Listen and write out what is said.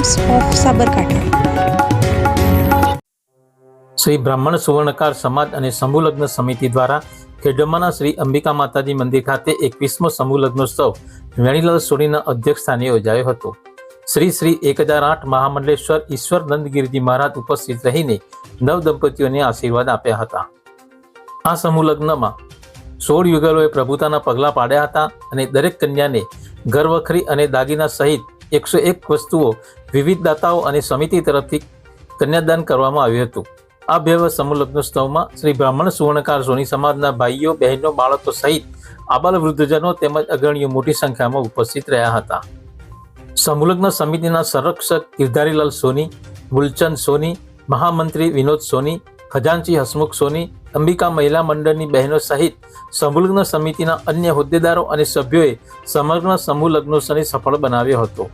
Times of Sabarkantha. Shri ब्राह्मण सुवर्णकार समाज અને સમૂહ લગ્ન સમિતિ દ્વારા ખેડબ્બાના શ્રી અંબિકા માતાજી મંદિર ખાતે 21મો સમૂહ લગ્નોત્સવ વેણીલાલ સોનીના અધ્યક્ષસ્થાને યોજાયો હતો। શ્રી 1008 મહામંડલેશ્વર ઈશ્વર નંદગીરીજી મહારાજ ઉપસ્થિત રહીને નવ દંપતીઓને આશીર્વાદ આપ્યા હતા। આ સમૂહ લગ્નમાં 16 યુગલોએ પ્રભુતાના પગલાં પાડ્યા હતા અને દરેક કન્યાને ઘરવખરી અને દાગીના સહિત 101 વસ્તુઓ વિવિધ દાતાઓ અને સમિતિ તરફથી કન્યાદાન કરવામાં આવ્યું હતું। આ ભવ્ય સમૂહ લગ્નોત્સવમાં શ્રી બ્રાહ્મણ સુવર્ણકાર સોની સમાજના ભાઈઓ બહેનો બાળકો સહિત આબાલ વૃદ્ધજનો તેમજ અગ્રણીઓ મોટી સંખ્યામાં ઉપસ્થિત રહ્યા હતા। સમૂહ લગ્ન સમિતિના સંરક્ષક ગિરધારીલાલ સોની, મૂલચંદ સોની, મહામંત્રી વિનોદ સોની, ખજાનચી હસમુખ સોની, અંબિકા મહિલા મંડળની બહેનો સહિત સમૂહ લગ્ન સમિતિના અન્ય હોદ્દેદારો અને સભ્યોએ સમગ્ર સમૂહ લગ્નોત્સવને સફળ બનાવ્યો હતો।